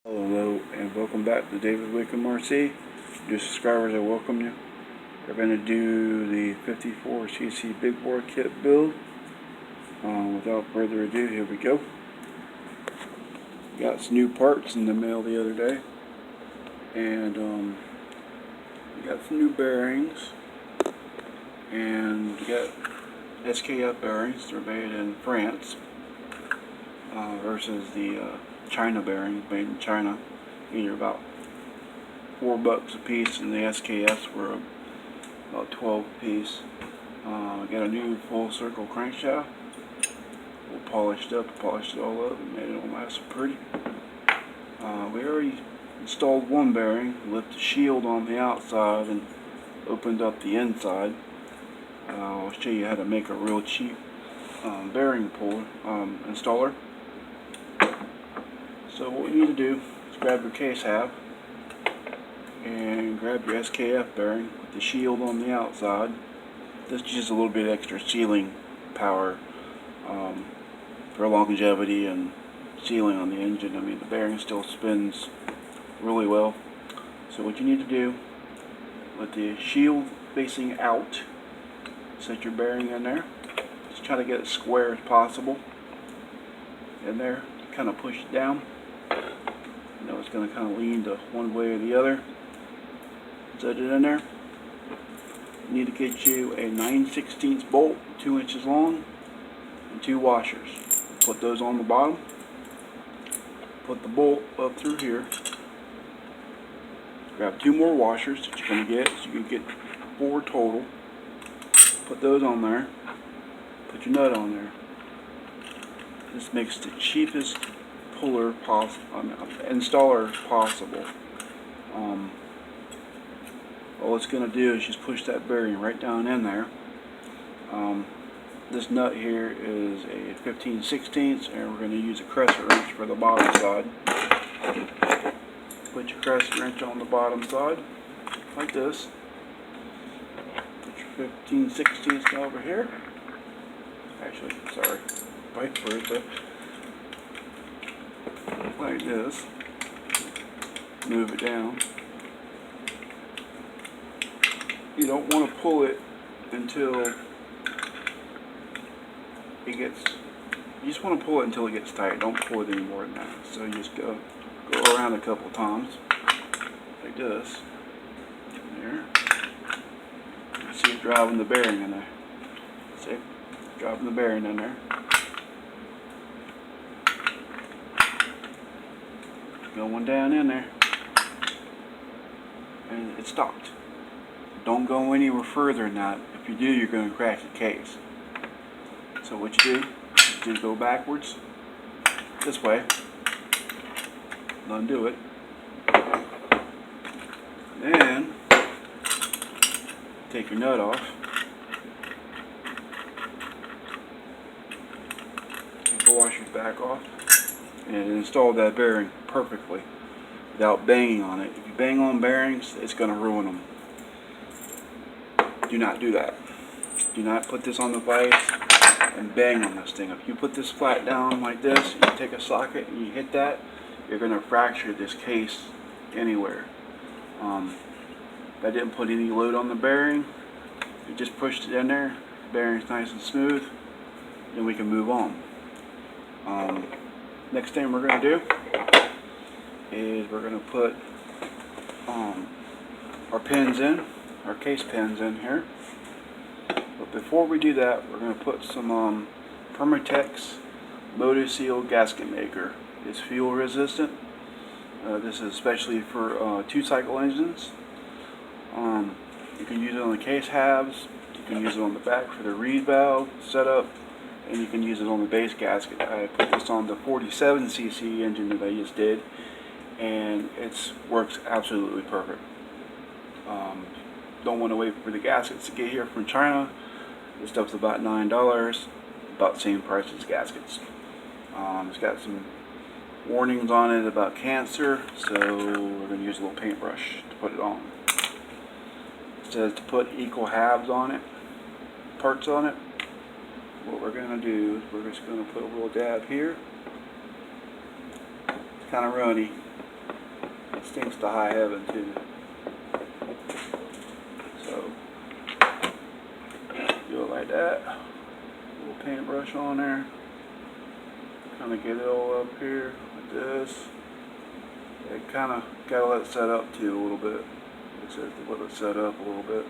Hello and welcome back to David Wickham RC. New subscribers, I welcome you. We're going to do the 54cc big bore kit build. Without further ado, here we go. Got some new parts in the mail the other day, and we got some new bearings, and we got SKF bearings. They're made in France versus the China bearings made in China. These are about $4 a piece, and the SKFs were about 12 a piece. Got a new full circle crankshaft. We'll polished it all up, and made it all nice and pretty. We already installed one bearing, left the shield on the outside, and opened up the inside. I'll show you how to make a real cheap bearing puller installer. So what we need to do is grab your case half and grab your SKF bearing with the shield on the outside. This is just a little bit extra sealing power for longevity and sealing on the engine. I mean, the bearing still spins really well. So what you need to do, with the shield facing out, set your bearing in there. Just try to get it square as possible in there. Kind of push it down. You know, it's going to kind of lean to one way or the other. Set it in there. You need to get you a 9/16 bolt, 2 inches long, and 2 washers. Put those on the bottom. Put the bolt up through here. Grab 2 more washers that you're going to get, so you can get 4 total. Put those on there. Put your nut on there. This makes the cheapest puller installer possible. All it's going to do is just push that bearing right down in there. This nut here is a 15/16, and we're going to use a crescent wrench for the bottom side. Put your crescent wrench on the bottom side, like this. Put your 15/16 over here. Actually, sorry, right for it though. Like this. Move it down. You don't want to pull it until it gets. You just want to pull it until it gets tight. Don't pull it any more than that. So you just go around a couple times, like this. There. You see it driving the bearing in there. See, driving the bearing in there. Going down in there, and it stopped. Don't go anywhere further than that. If you do, you're going to crack the case. So what you do is you go backwards this way, undo it, then take your nut off, take the washers back off, and install that bearing perfectly without banging on it. If you bang on bearings, it's going to ruin them. Do not do that. Do not put this on the vise and bang on this thing. If you put this flat down like this, you take a socket and you hit that, you're going to fracture this case anywhere. I didn't put any load on the bearing. You just pushed it in there. The bearing's nice and smooth. Then we can move on. Next thing we're going to do is we're going to put our pins in, our case pins in here. But before we do that, we're going to put some Permatex MotoSeal gasket maker. It's fuel resistant. This is especially for 2-cycle engines. You can use it on the case halves. You can use it on the back for the reed valve setup. And you can use it on the base gasket. I put this on the 47cc engine that I just did, and it works absolutely perfect. Don't want to wait for the gaskets to get here from China. This stuff's about $9, about the same price as gaskets. It's got some warnings on it about cancer, so we're going to use a little paintbrush to put it on. It says to put equal halves on it, parts on it. What we're going to do is we're just going to put a little dab here. It's kind of runny. It stinks to high heaven too. So do it like that. Little paintbrush on there. Kind of get it all up here like this. It kind of gotta let it set up too a little bit. It says to let it set up a little bit.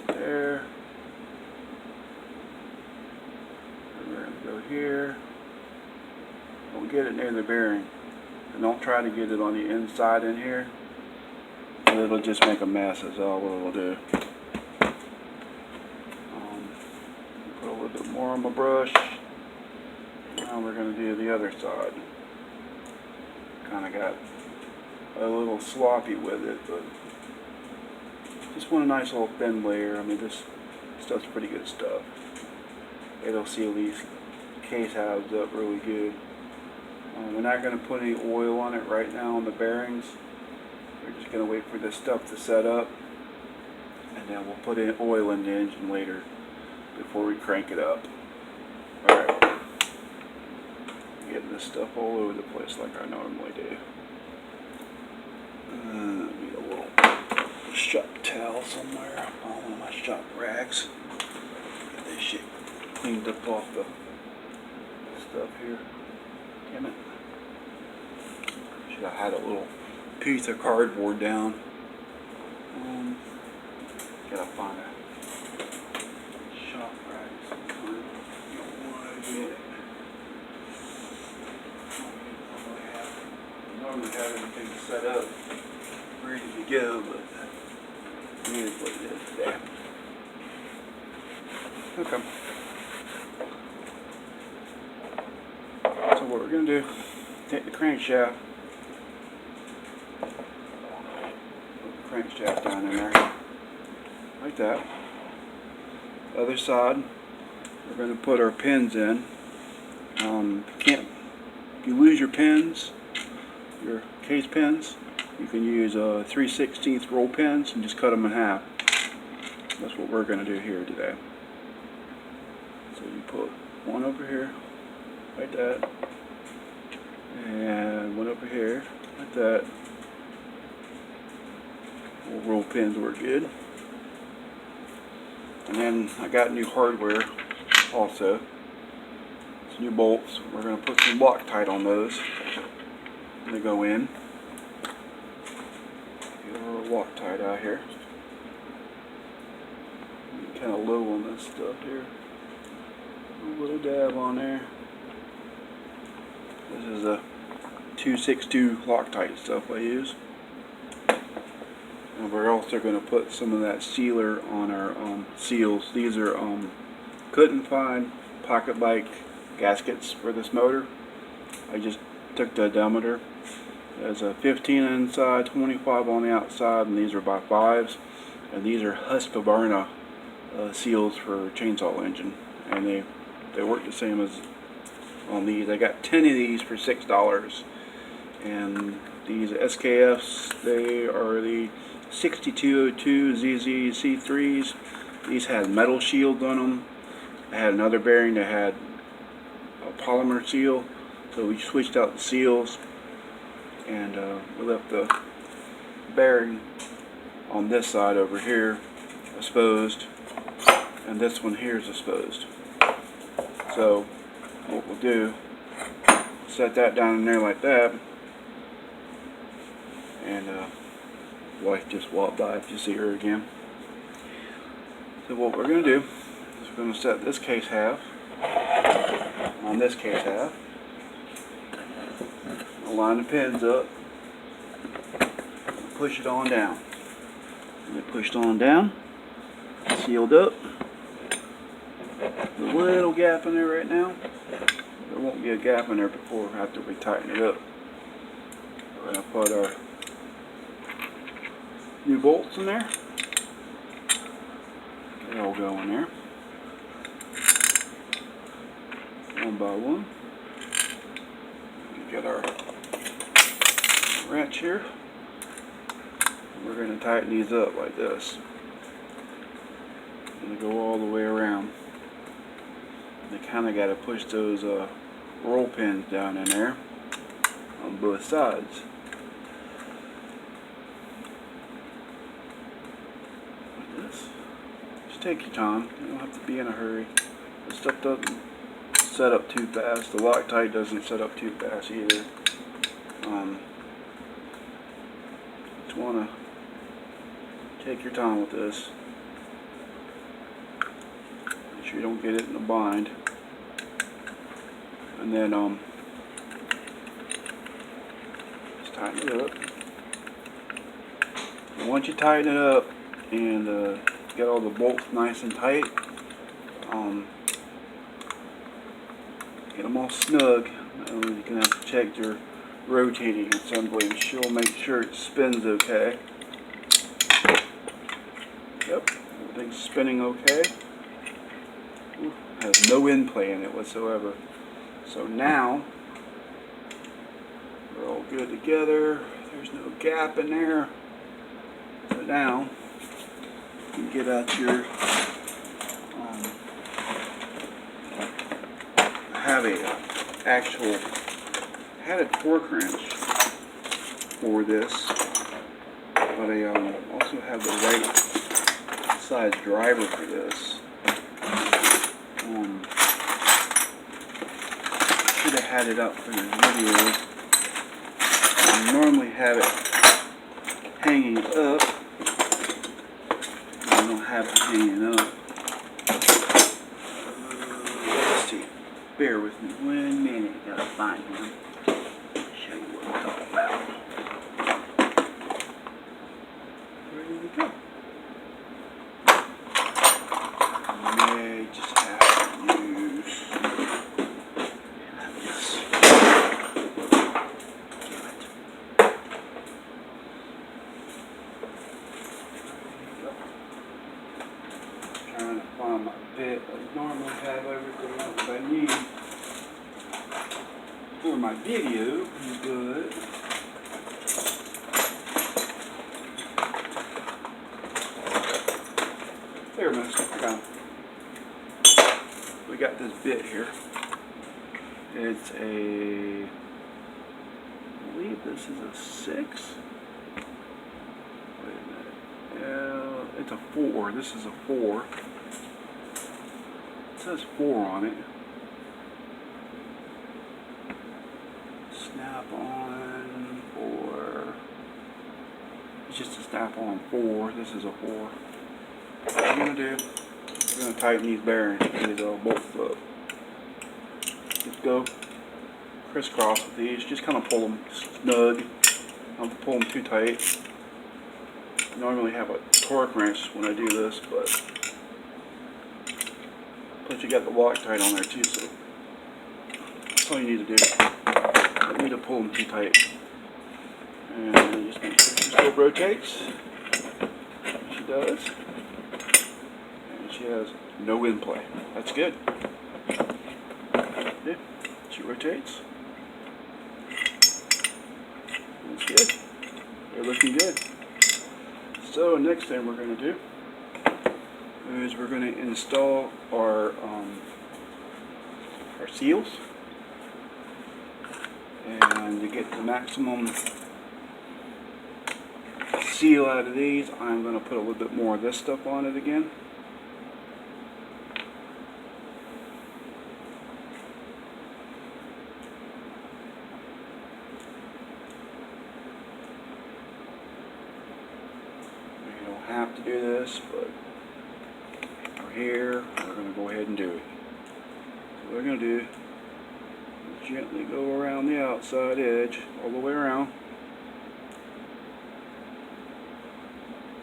There. And we're gonna go here. Don't get it near the bearing. And don't try to get it on the inside in here. It'll just make a mess, is all what it'll do. Put a little bit more on my brush. Now we're going to do the other side. Kind of got a little sloppy with it, but just want a nice little thin layer. I mean, this stuff's pretty good stuff. It'll seal these case halves up really good. We're not going to put any oil on it right now on the bearings. We're just going to wait for this stuff to set up, and then we'll put in oil in the engine later before we crank it up. Alright. Getting this stuff all over the place like I normally do. Need a little shop towel somewhere on one of my shop rags. Get this shit cleaned up off the stuff here. Damn it. Should have had a little piece of cardboard down. Gotta find a shop rag sometime. Don't want to get it. I normally have everything set up, ready to go, but it is what it is today. Okay. So what we're going to do, take the crankshaft, put the crankshaft down in there, like that. Other side, we're going to put our pins in. If you lose your pins, your case pins, you can use 3/16 roll pins and just cut them in half. That's what we're going to do here today. So you put one over here, like that, and one over here, like that. Roll pins work good. And then I got new hardware also. It's new bolts. We're going to put some Loctite on those. They go in. Get a little Loctite out here. Kind of low on this stuff here. A little dab on there. This is a 262 Loctite stuff I use. And we're also going to put some of that sealer on our seals. These are couldn't find pocket bike gaskets for this motor. I just took the diameter. There's a 15 inside, 25 on the outside, and these are by 5s. And these are Husqvarna seals for chainsaw engine, and they work the same as on these. I got 10 of these for $6, and these SKFs, they are the 6202 ZZC3s. These had metal shields on them. I had another bearing that had a polymer seal, so we switched out the seals, and we left the bearing on this side over here exposed, and this one here is exposed. So what we'll do, set that down in there like that, and wife just walked by if you see her again. So what we're going to do is we're going to set this case half on this case half, line the pins up, push it on down. And it pushed on down, sealed up. There's a little gap in there right now. There won't be a gap in there before after we tighten it up. We're going to put our new bolts in there. They all go in there, one by one. We get our wrench here. We're going to tighten these up like this. Going to go all the way around. They kind of got to push those roll pins down in there. on both sides. Like this. Just take your time. You don't have to be in a hurry. This stuff doesn't set up too fast. The Loctite doesn't set up too fast either. Just want to take your time with this. Make sure you don't get it in a bind. And then just tighten it up. And once you tighten it up and get all the bolts nice and tight, get them all snug. You can have to check your rotating assembly and she'll make sure it spins okay. Yep, everything's spinning okay. Ooh, has no end play in it whatsoever. So now we're all good together. There's no gap in there. So now you can get out your had a torque wrench for this, but I also have the right size driver for this. Should have had it up for the video. I normally have it hanging up. I don't have it hanging up. Let's see. Bear with me 1 minute. Gotta find him. Show you what I'm talking about. Where did it go? I may just have to use this. Trying to find my bit. I normally have everything else I need for my video, but there, mister. We got this bit here. It's a, I believe this is a 6. Wait a minute. It's a 4. This is a 4. It says 4 on it. Snap-on 4. It's just a snap-on 4. This is a 4. What I'm going to do, I'm going to tighten these bearings, these bolts up. Just go crisscross with these. Just kind of pull them snug. Don't pull them too tight. I normally have a torque wrench when I do this, but plus you got the Loctite on there too, so that's all you need to do. You don't need to pull them too tight. And just make sure she still rotates. She does. And she has no wind play. That's good. Yeah, she rotates. That's good. They're looking good. So next thing we're going to do is we're going to install our seals. And to get the maximum seal out of these, I'm going to put a little bit more of this stuff on it again. You don't have to do this, but we're here. We're going to go ahead and do it. So what we're going to do, gently go around the outside edge, all the way around.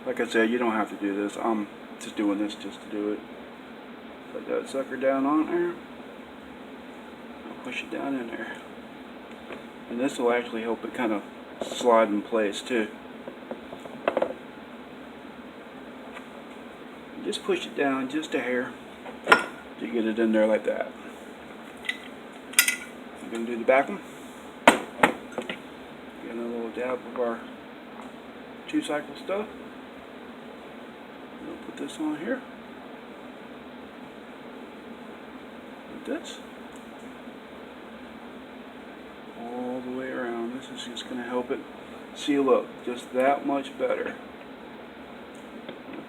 Like I said, you don't have to do this. I'm just doing this just to do it. Put that sucker down on there. I'll push it down in there. And this will actually help it kind of slide in place too. Just push it down just a hair to get it in there like that. We're going to do the back one. Get a little dab of our 2-cycle stuff. We'll put this on here. Like this. All the way around just going to help it seal up just that much better.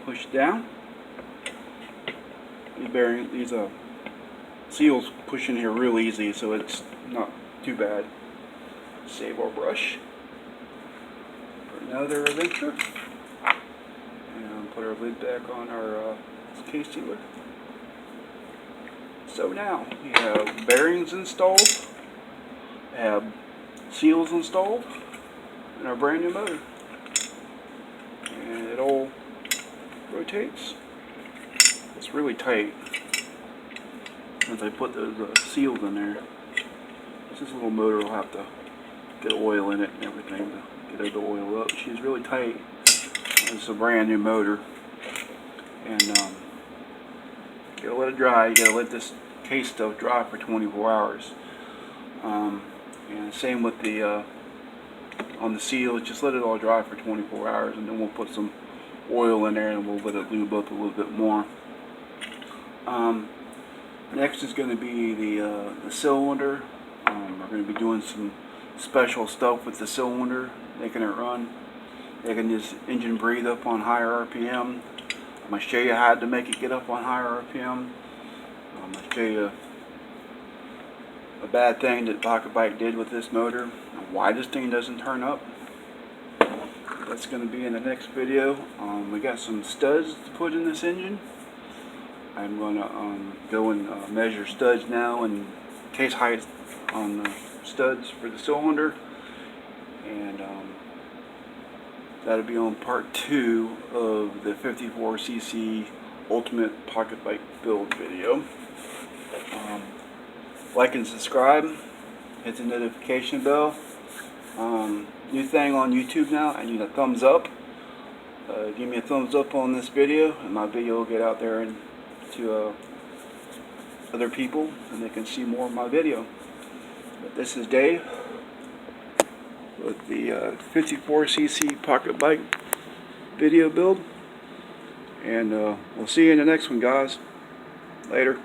Push down. The bearing, these seals push in here real easy, so it's not too bad. Save our brush for another adventure, and put our lid back on our case sealer. So now we have bearings installed, have seals installed, and our brand new motor. And it all rotates. It's really tight. Once I put those seals in there, this little motor will have to get oil in it and everything to get it to oil up. She's really tight. It's a brand new motor, and you gotta let it dry. You gotta let this case stuff dry for 24 hours. And same with the on the seal. Just let it all dry for 24 hours, and then we'll put some oil in there and we'll let it lube up a little bit more. Next is going to be the cylinder. We're going to be doing some special stuff with the cylinder, making it run, making this engine breathe up on higher RPM. I'm going to show you how to make it get up on higher RPM. I'm going to show you a bad thing that PocketBike did with this motor, and why this thing doesn't turn up. That's going to be in the next video. We got some studs to put in this engine. I'm going to go and measure studs now and case height on the studs for the cylinder, and that'll be on part 2 of the 54cc Ultimate PocketBike build video. Like and subscribe, hit the notification bell. New thing on YouTube now, I need a thumbs up. Give me a thumbs up on this video, and my video will get out there and to other people, and they can see more of my video. But this is Dave with the 54cc PocketBike video build, and we'll see you in the next one, guys. Later.